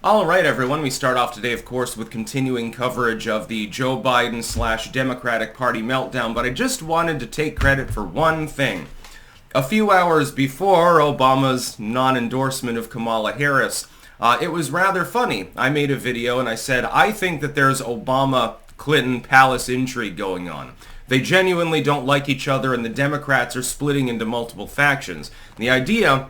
All right, everyone. We start off today, of course, with continuing coverage of the Joe Biden / Democratic Party meltdown, but I just wanted to take credit for one thing. A few hours before Obama's non-endorsement of Kamala Harris, it was rather funny. I made a video and I said, I think that there's Obama-Clinton palace intrigue going on. They genuinely don't like each other, and the Democrats are splitting into multiple factions. The idea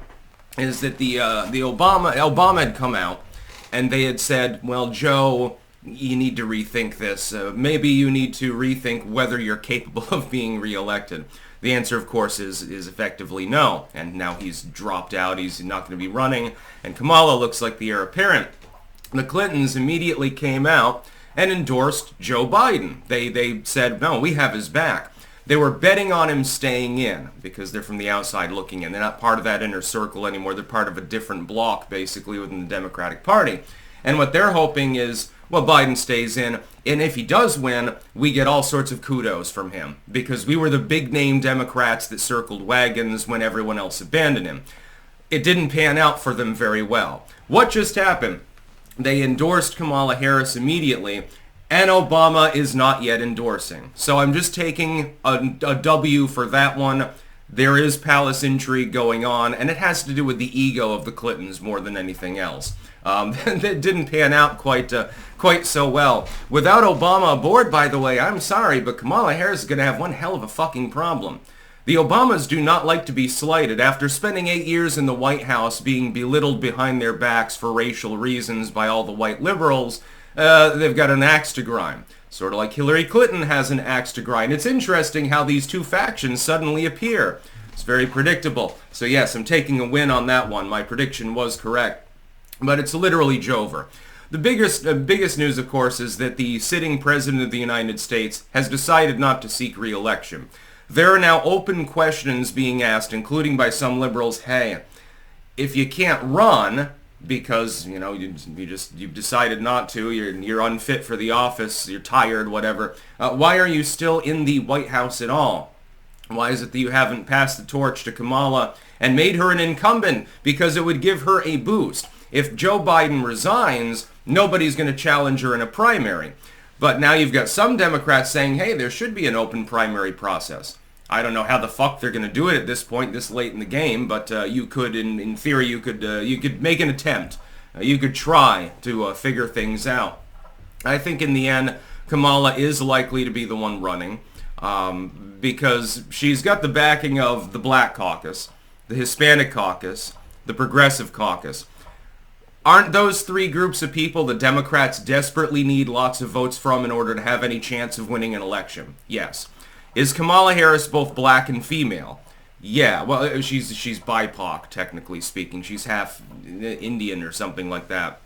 is that the Obama had come out, and they had said, well, Joe, you need to rethink this. Maybe you need to rethink whether you're capable of being reelected. The answer, of course, is effectively no. And now he's dropped out. He's not going to be running. And Kamala looks like the heir apparent. The Clintons immediately came out and endorsed Joe Biden. They said, no, we have his back. They were betting on him staying in because they're from the outside looking in. They're not part of that inner circle anymore. They're part of a different bloc, basically, within the Democratic Party. And what they're hoping is, well, Biden stays in, and if he does win, we get all sorts of kudos from him because we were the big-name Democrats that circled wagons when everyone else abandoned him. It didn't pan out for them very well. What just happened? They endorsed Kamala Harris immediately, and Obama is not yet endorsing. So I'm just taking a W for that one. There is palace intrigue going on, and it has to do with the ego of the Clintons more than anything else. That didn't pan out quite so well. Without Obama aboard, by the way, I'm sorry, but Kamala Harris is going to have one hell of a fucking problem. The Obamas do not like to be slighted. After spending 8 years in the White House being belittled behind their backs for racial reasons by all the white liberals, they've got an axe to grind. Sort of like Hillary Clinton has an axe to grind. It's interesting how these two factions suddenly appear. It's very predictable. So yes, I'm taking a win on that one. My prediction was correct. But it's literally Joever. The biggest news, of course, is that the sitting president of the United States has decided not to seek re-election. There are now open questions being asked, including by some liberals, hey, if you can't run because, you know, you've decided not to, you're unfit for the office, you're tired, whatever, why are you still in the White House at all? Why is it that you haven't passed the torch to Kamala and made her an incumbent? Because it would give her a boost. If Joe Biden resigns, nobody's going to challenge her in a primary. But now you've got some Democrats saying, hey, there should be an open primary process. I don't know how the fuck they're going to do it at this point, this late in the game, but you could, in theory, you could make an attempt. You could try to figure things out. I think in the end, Kamala is likely to be the one running because she's got the backing of the Black Caucus, the Hispanic Caucus, the Progressive Caucus. Aren't those three groups of people the Democrats desperately need lots of votes from in order to have any chance of winning an election? Yes. Is Kamala Harris both black and female? Yeah, well, she's BIPOC, technically speaking. She's half Indian or something like that.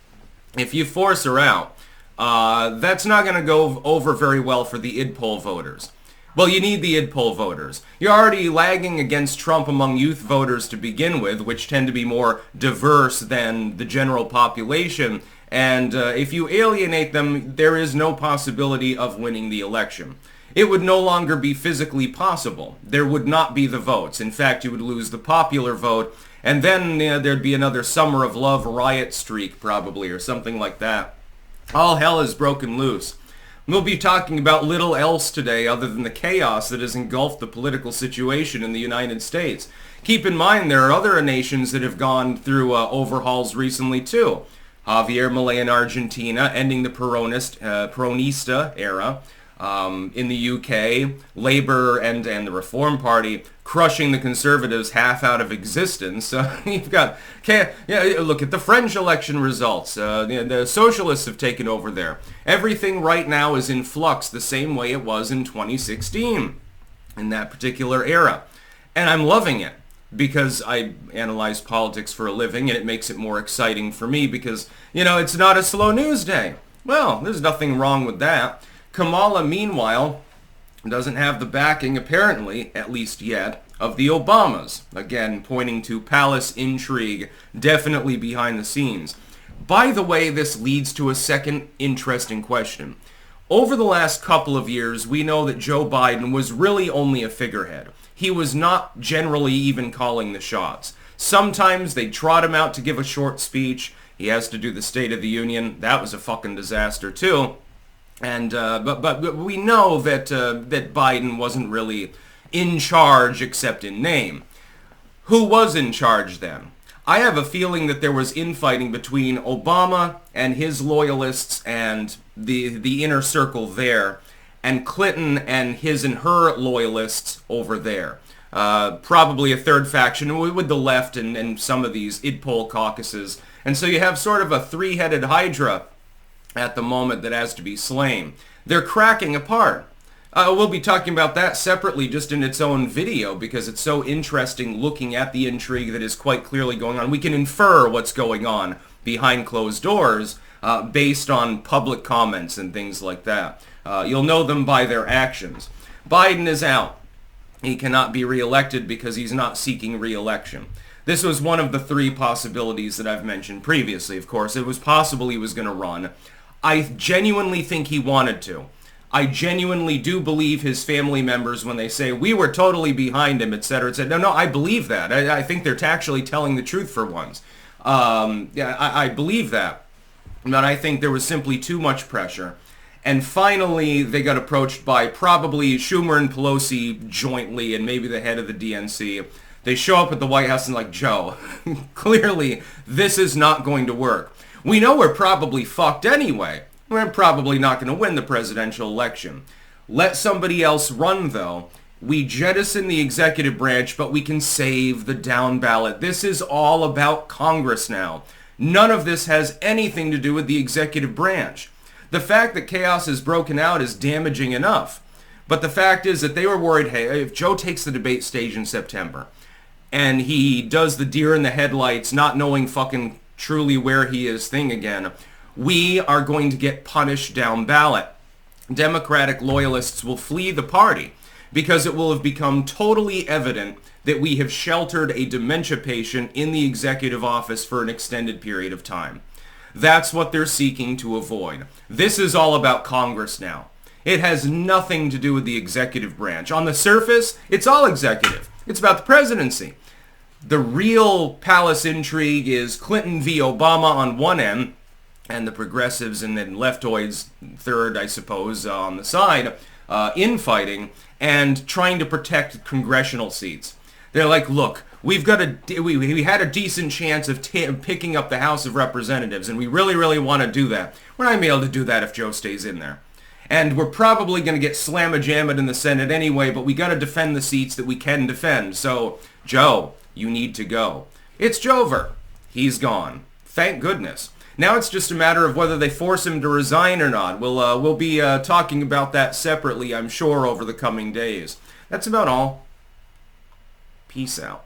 If you force her out, that's not going to go over very well for the id poll voters. Well, you need the id poll voters. You're already lagging against Trump among youth voters to begin with, which tend to be more diverse than the general population. And if you alienate them, there is no possibility of winning the election. It would no longer be physically possible. There would not be the votes. In fact, you would lose the popular vote, and then there'd be another Summer of Love riot streak, probably, or something like that. All hell is broken loose. We'll be talking about little else today other than the chaos that has engulfed the political situation in the United States. Keep in mind there are other nations that have gone through overhauls recently too. Javier Milei in Argentina, ending the Peronista era. In the UK, Labour and the Reform Party crushing the Conservatives half out of existence. You've got, look at the French election results. The Socialists have taken over there. Everything right now is in flux the same way it was in 2016, in that particular era. And I'm loving it because I analyze politics for a living, and it makes it more exciting for me because, it's not a slow news day. Well, there's nothing wrong with that. Kamala, meanwhile, doesn't have the backing, apparently, at least yet, of the Obamas. Again, pointing to palace intrigue, definitely behind the scenes. By the way, this leads to a second interesting question. Over the last couple of years, we know that Joe Biden was really only a figurehead. He was not generally even calling the shots. Sometimes they trot him out to give a short speech. He has to do the State of the Union. That was a fucking disaster too. And but we know that that Biden wasn't really in charge except in name. Who was in charge then? I have a feeling that there was infighting between Obama and his loyalists and the inner circle there, and Clinton and his and her loyalists over there. Probably a third faction with the left and some of these id-poll caucuses. And so you have sort of a three-headed hydra at the moment that has to be slain. They're cracking apart. We'll be talking about that separately just in its own video because it's so interesting looking at the intrigue that is quite clearly going on. We can infer what's going on behind closed doors based on public comments and things like that. You'll know them by their actions. Biden is out. He cannot be reelected because he's not seeking reelection. This was one of the three possibilities that I've mentioned previously. Of course, it was possible he was going to run. I genuinely think he wanted to. I genuinely do believe his family members when they say, we were totally behind him, etc., etc. No, I believe that. I think they're actually telling the truth for once. Yeah, I believe that. But I think there was simply too much pressure. And finally, they got approached by probably Schumer and Pelosi jointly and maybe the head of the DNC. They show up at the White House and like, Joe, clearly this is not going to work. We know we're probably fucked anyway. We're probably not going to win the presidential election. Let somebody else run, though. We jettison the executive branch, but we can save the down ballot. This is all about Congress now. None of this has anything to do with the executive branch. The fact that chaos has broken out is damaging enough. But the fact is that they were worried, hey, if Joe takes the debate stage in September, and he does the deer in the headlights, not knowing fucking truly where he is thing again, we are going to get punished down ballot. Democratic loyalists will flee the party because it will have become totally evident that we have sheltered a dementia patient in the executive office for an extended period of time. That's what they're seeking to avoid. This is all about Congress now. It has nothing to do with the executive branch. On the surface, it's all executive. It's about the presidency. The real palace intrigue is Clinton v. Obama on one end, and the progressives and then leftoids third, I suppose, on the side, infighting and trying to protect congressional seats. They're like, look, we had a decent chance of picking up the House of Representatives, and we really, really want to do that. We're not going to be able to do that if Joe stays in there. And we're probably going to get slam-a-jammed in the Senate anyway, but we got to defend the seats that we can defend. So, Joe, you need to go. It's Joever. He's gone. Thank goodness. Now it's just a matter of whether they force him to resign or not. We'll be talking about that separately, I'm sure, over the coming days. That's about all. Peace out.